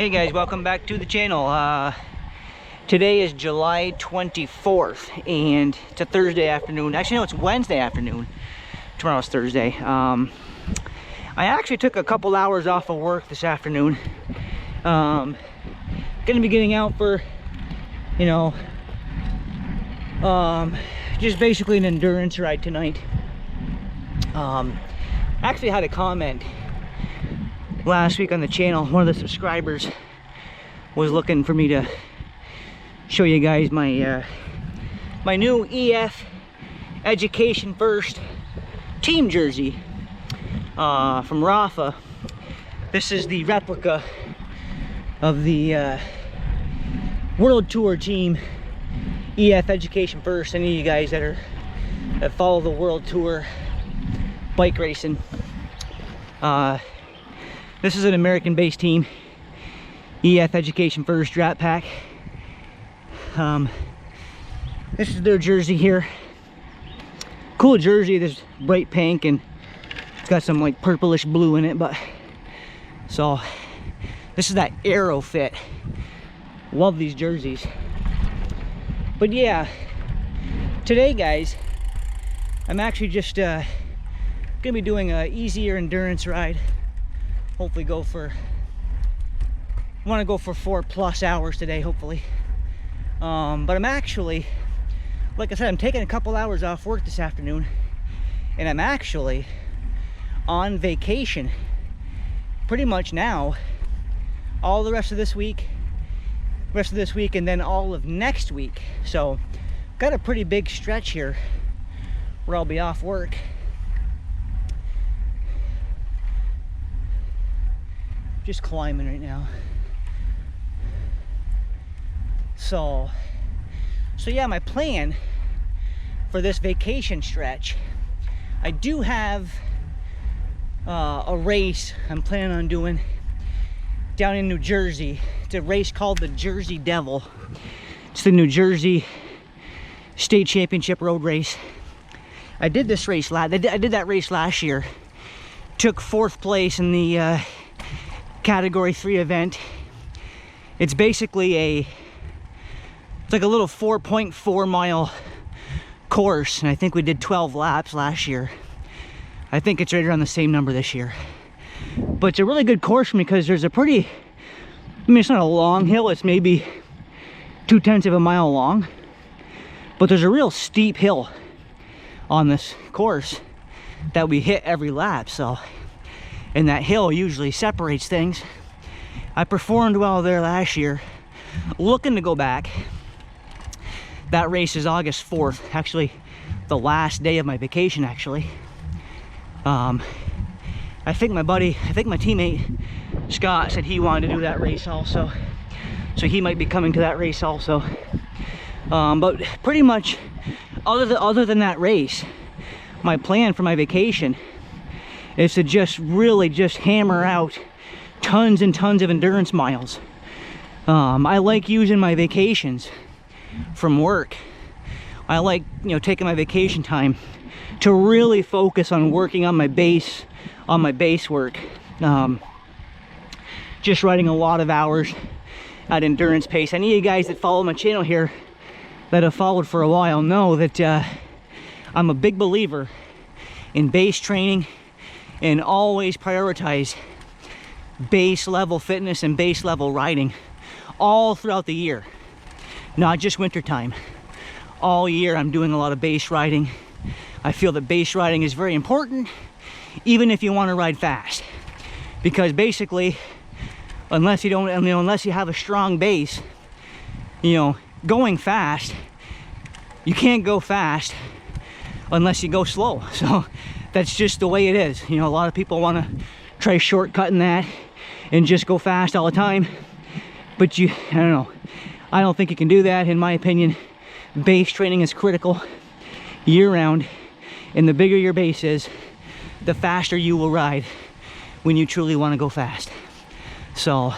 Hey guys, welcome back to the channel. Today is July 24th and it's a Thursday afternoon. Actually no, it's Wednesday afternoon. Tomorrow's Thursday. I actually took a couple hours off of work this afternoon. Gonna be getting out for, you know, just basically an endurance ride tonight. Actually had a comment last week on the channel. One of the subscribers was looking for me to show you guys my my new EF Education First team jersey from Rafa. This is the replica of the World Tour team EF Education First. Any of you guys that follow the World Tour bike racing, this is an American-based team, EF Education First Drop Pack. This is their jersey here. Cool jersey. There's bright pink and it's got some like purplish blue in it. But so this is that Aero fit. Love these jerseys. But yeah, today, guys, I'm actually just gonna be doing a easier endurance ride. Hopefully want to go for 4+ hours today, hopefully. But I'm actually, like I said, I'm taking a couple hours off work this afternoon and I'm actually on vacation pretty much now, all the rest of this week and then all of next week. So got a pretty big stretch here where I'll be off work. Just climbing right now. So yeah, my plan for this vacation stretch, I do have a race I'm planning on doing down in New Jersey. It's a race called the Jersey Devil. It's the New Jersey State Championship road race. I did this race I did that race last year. Took 4th place in the Category 3 event. It's basically it's like a little 4.4 mile course, and I think we did 12 laps last year. I think it's right around the same number this year. But it's a really good course because there's a pretty, I mean, it's not a long hill, it's maybe 0.2 of a mile long, but there's a real steep hill on this course that we hit every lap. So, and that hill usually separates things. I performed well there last year. Looking to go back. That race is August 4th, actually the last day of my vacation, actually. I think my teammate Scott said he wanted to do that race also, so he might be coming to that race also. But pretty much other than that race, my plan for my vacation is to just really hammer out tons and tons of endurance miles. I like using my vacations from work. I like, you know, taking my vacation time to really focus on working on my base work. Just riding a lot of hours at endurance pace. Any of you guys that follow my channel here that have followed for a while know that I'm a big believer in base training and always prioritize base level fitness and base level riding all throughout the year, not just winter time. All year I'm doing a lot of base riding. I feel that base riding is very important, even if you want to ride fast, because basically unless you have a strong base, you know, going fast, you can't go fast unless you go slow. So that's just the way it is. You know, a lot of people want to try shortcutting that and just go fast all the time, but I don't know, I don't think you can do that. In my opinion, base training is critical year-round, and the bigger your base is, the faster you will ride when you truly want to go fast. So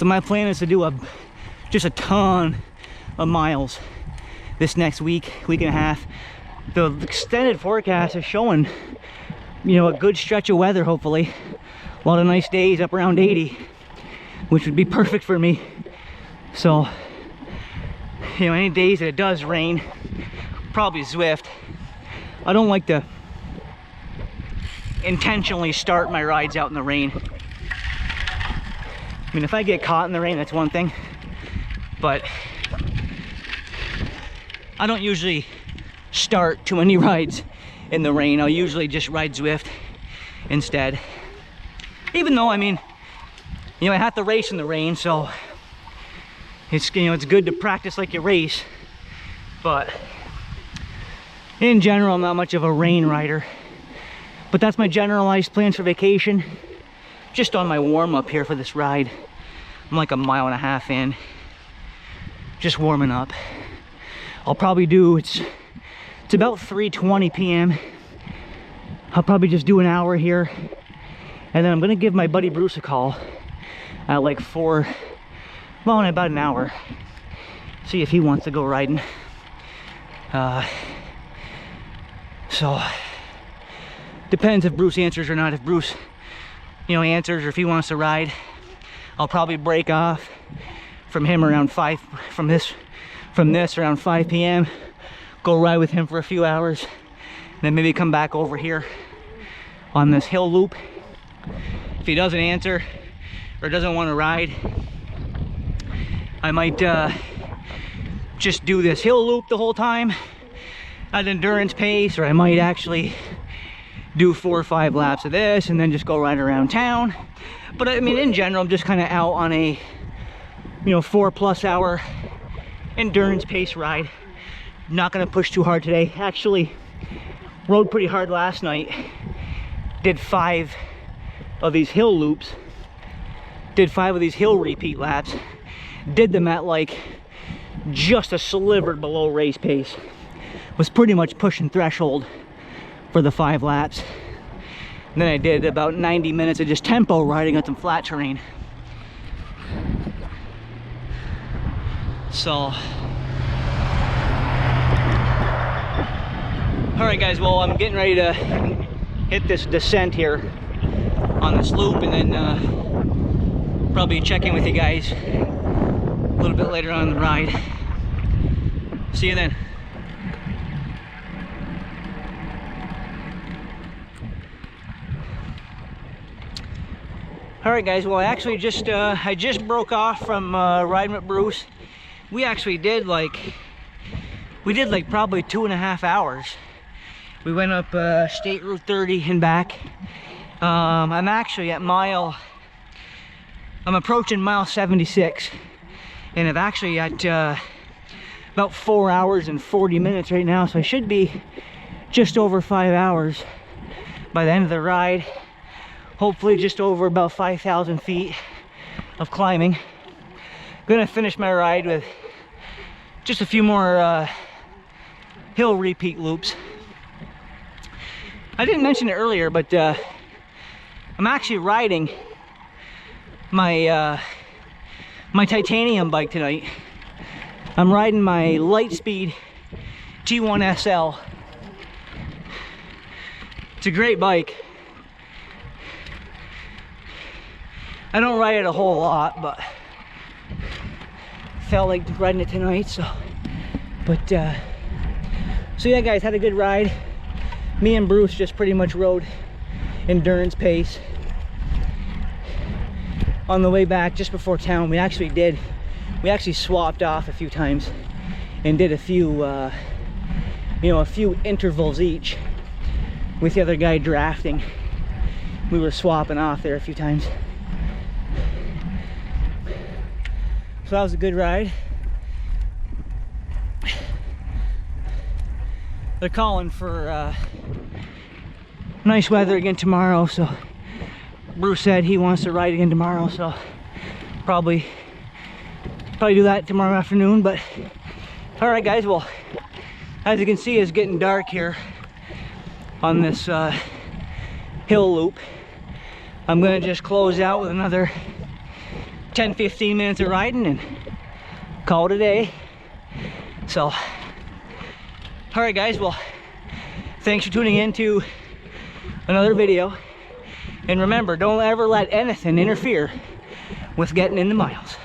my plan is to do just a ton of miles this next week and a half. The extended forecast is showing you know, a good stretch of weather, hopefully. A lot of nice days up around 80, which would be perfect for me. So, you know, any days that it does rain, probably Zwift. I don't like to intentionally start my rides out in the rain. I mean, if I get caught in the rain, that's one thing, but I don't usually start too many rides in the rain. I'll usually just ride Zwift instead. Even though, I mean, you know, I have to race in the rain, so it's, you know, it's good to practice like you race, but in general, I'm not much of a rain rider. But that's my generalized plans for vacation. Just on my warm-up here for this ride. I'm like a mile and a half in. Just warming up. I'll probably do, it's about 3:20 p.m. I'll probably just do an hour here. And then I'm gonna give my buddy Bruce a call at like 4, well, in about an hour. See if he wants to go riding. So, depends if Bruce answers or not. If Bruce, you know, answers, or if he wants to ride, I'll probably break off from him around 5, from this around 5 p.m. Go ride with him for a few hours, and then maybe come back over here on this hill loop. If he doesn't answer or doesn't want to ride, I might just do this hill loop the whole time at endurance pace, or I might actually do 4 or 5 laps of this and then just go right around town. But I mean, in general, I'm just kind of out on a, you know, 4+ hour endurance pace ride. Not gonna push too hard today. Actually rode pretty hard last night. Did 5 of these hill loops, did 5 of these hill repeat laps, did them at like just a sliver below race pace. Was pretty much pushing threshold for the 5 laps. And then I did about 90 minutes of just tempo riding on some flat terrain. So, all right guys, well, I'm getting ready to hit this descent here on this loop, and then probably check in with you guys a little bit later on in the ride. See you then. All right guys, well, I actually just I just broke off from riding with Bruce. We actually did like probably 2.5 hours. We went up State Route 30 and back. I'm actually at I'm approaching mile 76, and I'm actually at about 4 hours and 40 minutes right now, so I should be just over 5 hours by the end of the ride. Hopefully just over about 5,000 feet of climbing. Gonna finish my ride with just a few more hill repeat loops. I didn't mention it earlier, but I'm actually riding my my titanium bike tonight. I'm riding my Lightspeed T1 SL. It's a great bike. I don't ride it a whole lot, but felt like riding it tonight, so. But so yeah guys, had a good ride. Me and Bruce just pretty much rode endurance pace. On the way back, just before town, we actually swapped off a few times and did a few you know, a few intervals each with the other guy drafting. We were swapping off there a few times. So that was a good ride. They're calling for nice weather again tomorrow, so Bruce said he wants to ride again tomorrow, so probably do that tomorrow afternoon. But all right guys, well, as you can see, it's getting dark here on this hill loop. I'm gonna just close out with another 10-15 minutes of riding and call it a day. So, all right guys, well, thanks for tuning in to another video. And remember, don't ever let anything interfere with getting in the miles.